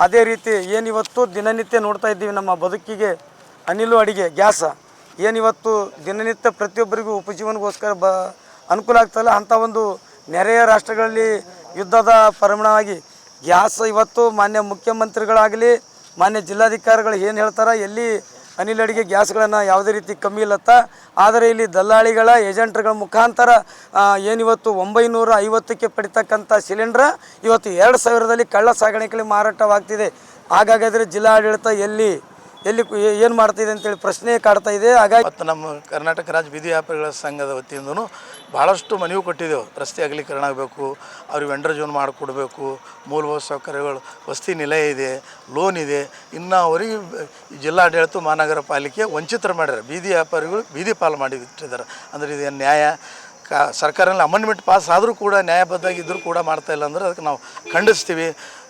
ಅದೇ ರೀತಿ ಏನಿವತ್ತು ದಿನನಿತ್ಯ ನೋಡ್ತಾ ಇದ್ದೀವಿ ನಮ್ಮ ಬದುಕಿಗೆ ಅನಿಲು ಅಡಿಗೆ ಗ್ಯಾಸ ಏನಿವತ್ತು ದಿನನಿತ್ಯ ಪ್ರತಿಯೊಬ್ಬರಿಗೂ ಉಪಜೀವನಗೋಸ್ಕರ ಅನುಕೂಲ ಆಗ್ತಲ್ಲ ಅಂಥ ಒಂದು ನೆರೆಯ ರಾಷ್ಟ್ರಗಳಲ್ಲಿ ಯುದ್ಧದ ಪರಿಣಾಮವಾಗಿ ಗ್ಯಾಸ್ ಇವತ್ತು ಮಾನ್ಯ ಮುಖ್ಯಮಂತ್ರಿಗಳಾಗಲಿ ಮಾನ್ಯ ಜಿಲ್ಲಾಧಿಕಾರಿಗಳು ಏನು ಹೇಳ್ತಾರೆ ಎಲ್ಲಿ ಅನಿಲ್ ಅಡಿಗೆ ಗ್ಯಾಸ್ಗಳನ್ನು ಯಾವುದೇ ರೀತಿ ಕಮ್ಮಿ ಇಲ್ಲತ್ತ. ಆದರೆ ಇಲ್ಲಿ ದಲ್ಲಾಳಿಗಳ ಏಜೆಂಟ್ಗಳ ಮುಖಾಂತರ ಏನಿವತ್ತು 950ಕ್ಕೆ ಪಡಿತಕ್ಕಂಥ ಸಿಲಿಂಡ್ರ ಇವತ್ತು 2000ದಲ್ಲಿ ಕಳ್ಳ ಸಾಗಾಣಿಕೆಯಲ್ಲಿ ಮಾರಾಟವಾಗ್ತಿದೆ. ಹಾಗಾದರೆ ಜಿಲ್ಲಾಡಳಿತ ಎಲ್ಲಿ ಏನು ಮಾಡ್ತಿದೆ ಅಂತೇಳಿ ಪ್ರಶ್ನೆ ಕಾಡ್ತಾ ಇದೆ. ಹಾಗಾಗಿ ಮತ್ತು ನಮ್ಮ ಕರ್ನಾಟಕ ರಾಜ್ಯ ಬೀದಿ ವ್ಯಾಪಾರಿಗಳ ಸಂಘದ ವತಿಯಿಂದನೂ ಭಾಳಷ್ಟು ಮನವಿ ಕೊಟ್ಟಿದ್ದೆವು. ರಸ್ತೆ ಅಗಲೀಕರಣ ಆಗಬೇಕು, ಅವ್ರಿಗೆ ವೆಂಡರ್ ಜೋನ್ ಮಾಡಿಕೊಡ್ಬೇಕು, ಮೂಲಭೂತ ಸೌಕರ್ಯಗಳು, ವಸತಿ ನಿಲಯ ಇದೆ, ಲೋನ್ ಇದೆ. ಇನ್ನು ಅವರಿಗೆ ಜಿಲ್ಲಾಡಳಿತ ಮಹಾನಗರ ಪಾಲಿಕೆ ವಂಚಿತರು ಮಾಡ್ಯಾರ. ಬೀದಿ ವ್ಯಾಪಾರಿಗಳು ಬೀದಿ ಪಾಲು ಮಾಡಿಟ್ಟಿದ್ದಾರೆ. ಅಂದರೆ ಇದು ನ್ಯಾಯ ಸರ್ಕಾರದಲ್ಲಿ ಅಮೆಂಡ್ಮೆಂಟ್ ಪಾಸ್ ಆದರೂ ಕೂಡ ನ್ಯಾಯಬದ್ಧವಾಗಿದ್ದರೂ ಕೂಡ ಮಾಡ್ತಾಯಿಲ್ಲ ಅಂದ್ರೆ ಅದಕ್ಕೆ ನಾವು ಖಂಡಿಸ್ತೀವಿ.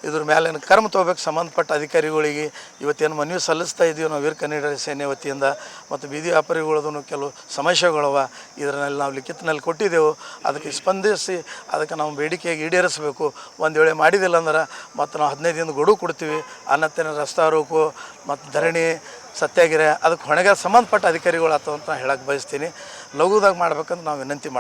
ಇದ್ರ ಮೇಲೆ ಕ್ರಮ ತೊಗೋಬೇಕು. ಸಂಬಂಧಪಟ್ಟ ಅಧಿಕಾರಿಗಳಿಗೆ ಇವತ್ತೇನು ಮನವಿ ಸಲ್ಲಿಸ್ತಾ ಇದ್ದೀವಿ ನಾವು ವೀರ ಕನ್ನಡ ಸೇನೆ ವತಿಯಿಂದ. ಮತ್ತು ಬೀದಿ ವ್ಯಾಪಾರಿಗಳದೂ ಕೆಲವು ಸಮಸ್ಯೆಗಳವ, ಇದರಲ್ಲಿ ನಾವು ಲಿಖಿತನಲ್ಲಿ ಕೊಟ್ಟಿದ್ದೆವು. ಅದಕ್ಕೆ ಸ್ಪಂದಿಸಿ ಅದಕ್ಕೆ ನಾವು ಬೇಡಿಕೆಯಾಗಿ ಈಡೇರಿಸಬೇಕು. ಒಂದು ವೇಳೆ ಮಾಡಿದಿಲ್ಲ ಅಂದ್ರೆ ಮತ್ತು ನಾವು 15 ದಿನದ ಗಡುವು ಕೊಡ್ತೀವಿ. ಅನಂತರ ರಸ್ತಾ ರೋಕು ಮತ್ತು ಧರಣಿ ಸತ್ಯಾಗ್ರಹ ಅದಕ್ಕೆ ಹೊಣೆಗಾರ ಸಂಬಂಧಪಟ್ಟ ಅಧಿಕಾರಿಗಳು ಅಥವಾ ಅಂತ ಹೇಳಕ್ಕೆ ಬಯಸ್ತೀನಿ. ಲಘುದಾಗಿ ಮಾಡ್ಬೇಕಂತ ನಾವು ವಿನಂತಿ ಮಾಡ್ತೀವಿ.